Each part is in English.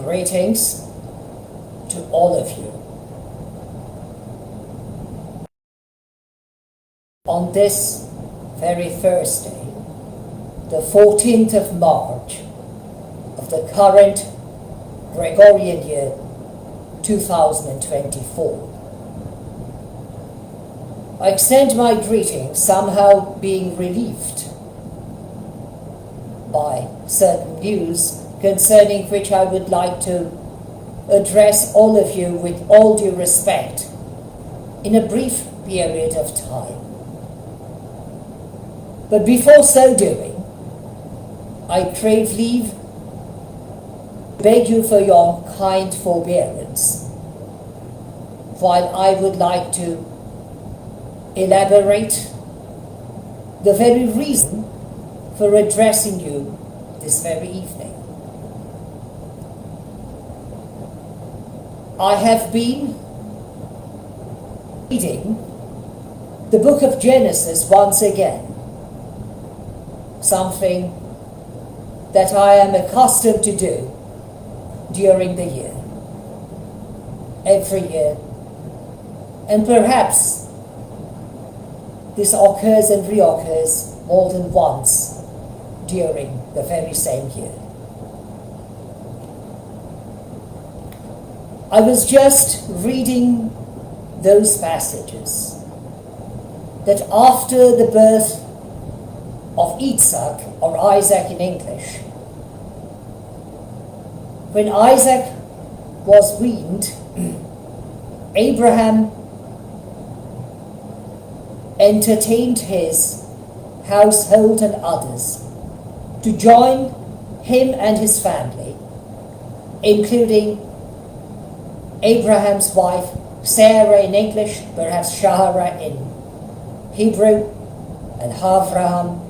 greetings to all of you. On this very Thursday, the 14th of March of the current Gregorian year 2024, I extend my greetings, somehow being relieved by certain news concerning which I would like to address all of you with all due respect in a brief period of time. But before so doing, I crave leave to beg you for your kind forbearance, while I would like to elaborate the very reason for addressing you this very evening. I have been reading the book of Genesis once again, something that I am accustomed to do during the year, every year, and perhaps this occurs and reoccurs more than once during the very same year. I was just reading those passages that after the birth of Isaac, or Isaac in English, when Isaac was weaned, Abraham entertained his household and others to join him and his family, including Abraham's wife Sarah in English, perhaps Shara in Hebrew, and Avraham,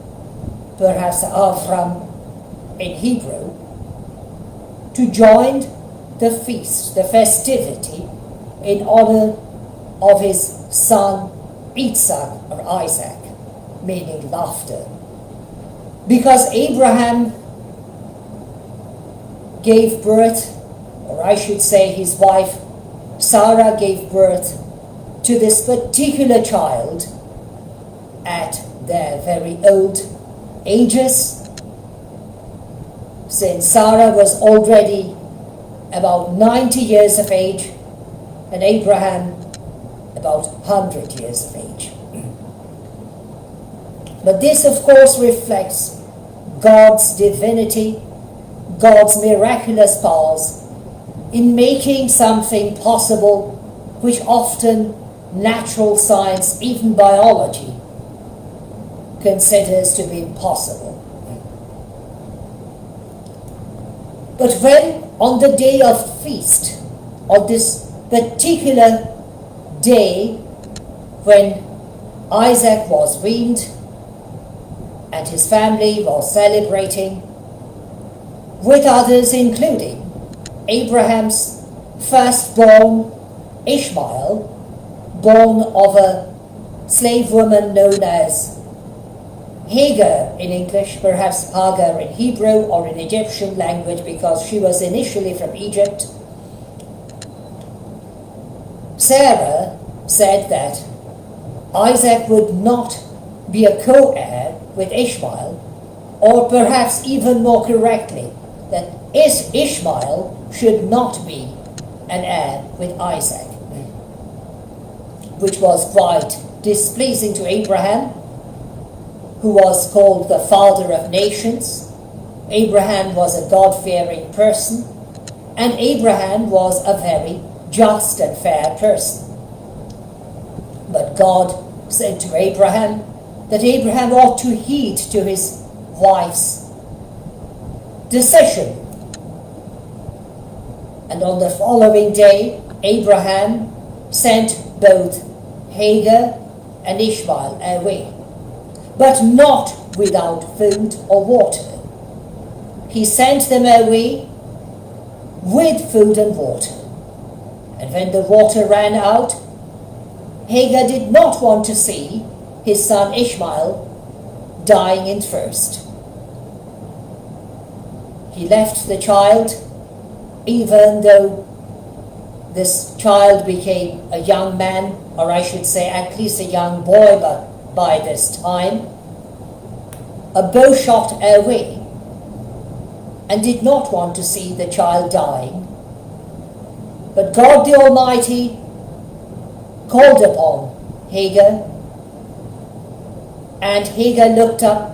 perhaps Avram in Hebrew, to join the feast, the festivity, in honor of his son Isaac, or Isaac, meaning laughter. Because Abraham gave birth, or I should say his wife Sarah gave birth to this particular child at their very old ages, since Sarah was already about 90 years of age and Abraham about 100 years of age. But this, of course, reflects God's divinity, God's miraculous powers in making something possible which often natural science, even biology, considers to be impossible. But when on the day of feast, on this particular day when Isaac was weaned and his family was celebrating, with others including Abraham's firstborn Ishmael, born of a slave woman known as Hagar in English, perhaps Hagar in Hebrew or in Egyptian language, because she was initially from Egypt. Sarah said that Isaac would not be a co-heir with Ishmael, or perhaps even more correctly, that Ishmael should not be an heir with Isaac, which was quite displeasing to Abraham, who was called the father of nations. Abraham was a God-fearing person, and Abraham was a very just and fair person. But God said to Abraham that Abraham ought to heed to his wife's decision. And on the following day, Abraham sent both Hagar and Ishmael away, but not without food or water. He sent them away with food and water. And when the water ran out, Hagar did not want to see his son Ishmael dying in thirst. He left the child even though this child became a young man, or I should say at least a young boy by this time, a bow shot away, and did not want to see the child dying. But God the Almighty called upon Hagar, and Hagar looked up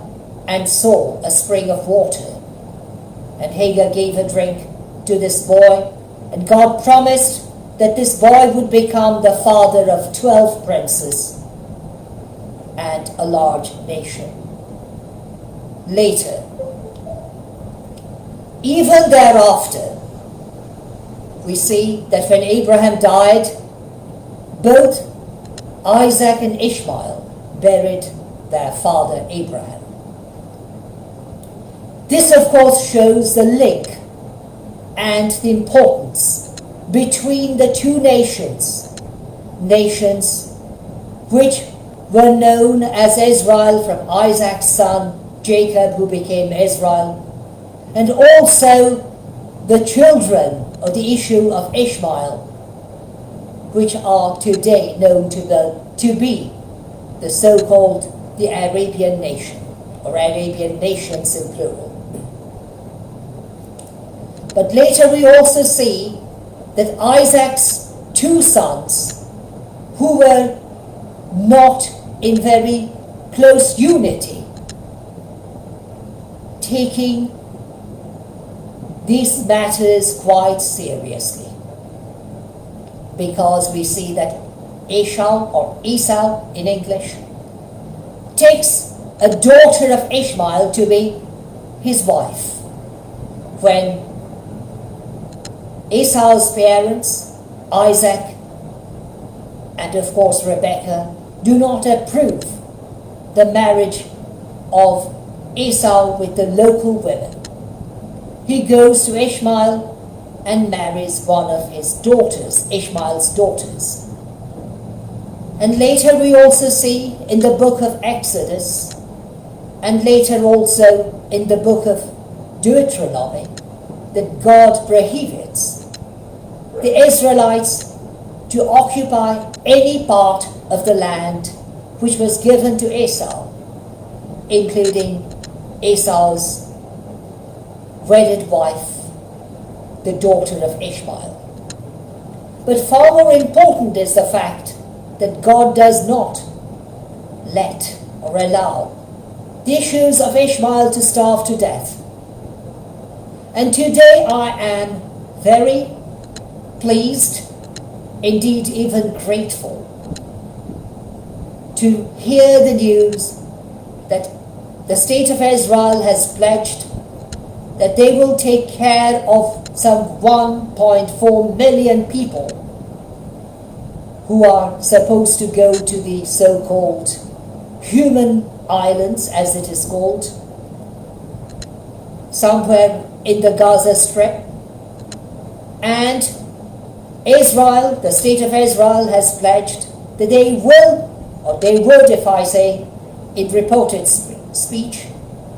and saw a spring of water. And Hagar gave a drink to this boy, and God promised that this boy would become the father of 12 princes and a large nation. Later, even thereafter, we see that when Abraham died, both Isaac and Ishmael buried their father Abraham. This, of course, shows the link and the importance between the two nations which were known as Israel from Isaac's son Jacob, who became Israel, and also the children of the issue of Ishmael, which are today known to be the so-called the Arabian nation, or Arabian nations in plural. But later we also see that Isaac's two sons, who were not in very close unity, taking these matters quite seriously, because we see that Esau in English, takes a daughter of Ishmael to be his wife, when Esau's parents, Isaac and of course Rebekah, do not approve the marriage of Esau with the local women. He goes to Ishmael and marries one of his daughters, Ishmael's daughters. And later we also see in the book of Exodus, and later also in the book of Deuteronomy, that God prohibits the Israelites to occupy any part of the land which was given to Esau, including Esau's wedded wife, the daughter of Ishmael. But far more important is the fact that God does not let or allow the issues of Ishmael to starve to death. And today I am very pleased, indeed even grateful, to hear the news that the state of Israel has pledged that they will take care of some 1.4 million people who are supposed to go to the so-called human islands, as it is called, somewhere in the Gaza Strip. And Israel, the state of Israel, has pledged that they will, or they would, if I say, in reported speech,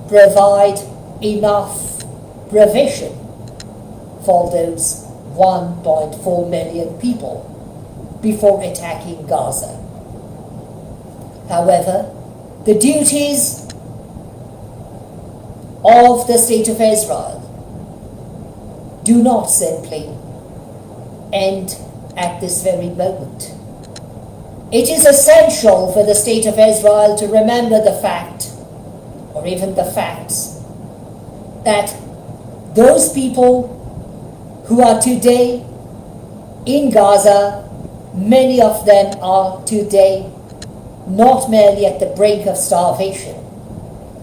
provide enough provision for those 1.4 million people before attacking Gaza. However, the duties of the state of Israel do not simply end at this very moment. It is essential for the state of Israel to remember the fact, or even the facts, that those people who are today in Gaza, many of them are today not merely at the brink of starvation,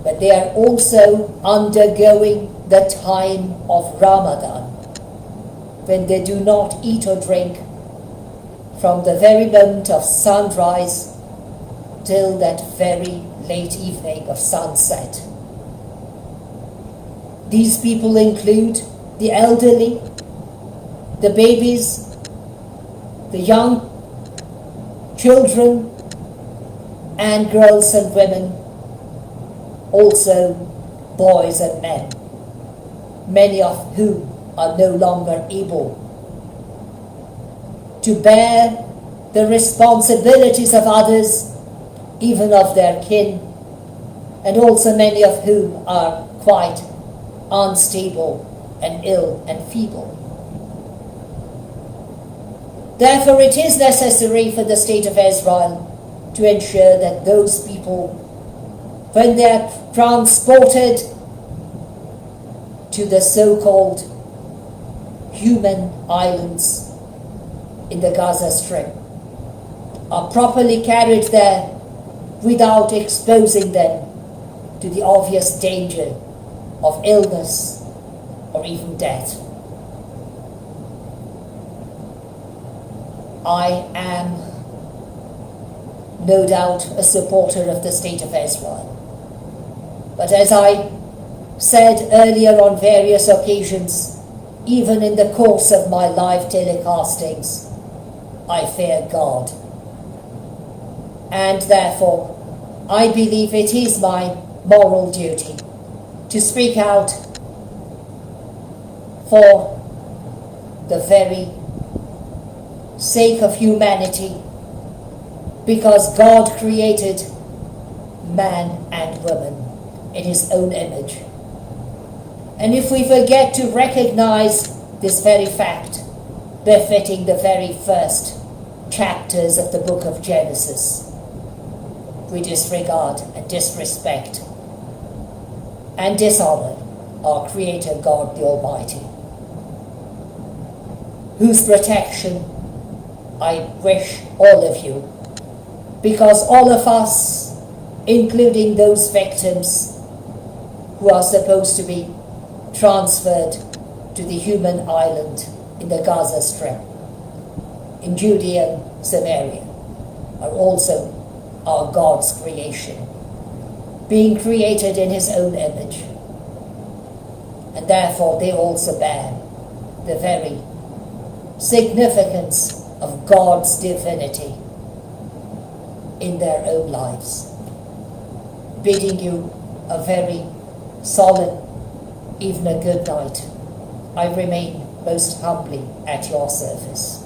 but they are also undergoing the time of Ramadan, when they do not eat or drink from the very moment of sunrise till that very late evening of sunset. These people include the elderly, the babies, the young children, and girls and women, also boys and men, many of whom are no longer able to bear the responsibilities of others, even of their kin, and also many of whom are quite unstable and ill and feeble. Therefore, it is necessary for the state of Israel to ensure that those people, when they are transported to the so-called human islands in the Gaza Strip, are properly carried there without exposing them to the obvious danger of illness or even death. I am no doubt a supporter of the state of Israel. But as I said earlier on various occasions, even in the course of my live telecastings, I fear God. And therefore, I believe it is my moral duty to speak out for the very sake of humanity, because God created man and woman in his own image. And if we forget to recognize this very fact, befitting the very first chapters of the book of Genesis, we disregard and disrespect and dishonor our Creator God the Almighty, whose protection I wish all of you, because all of us, including those victims who are supposed to be transferred to the human island in the Gaza Strip, in Judea and Samaria, are also our God's creation, being created in his own image. And therefore they also bear the very significance of God's divinity in their own lives. Bidding you a very solemn, even a good night, I remain most humbly at your service.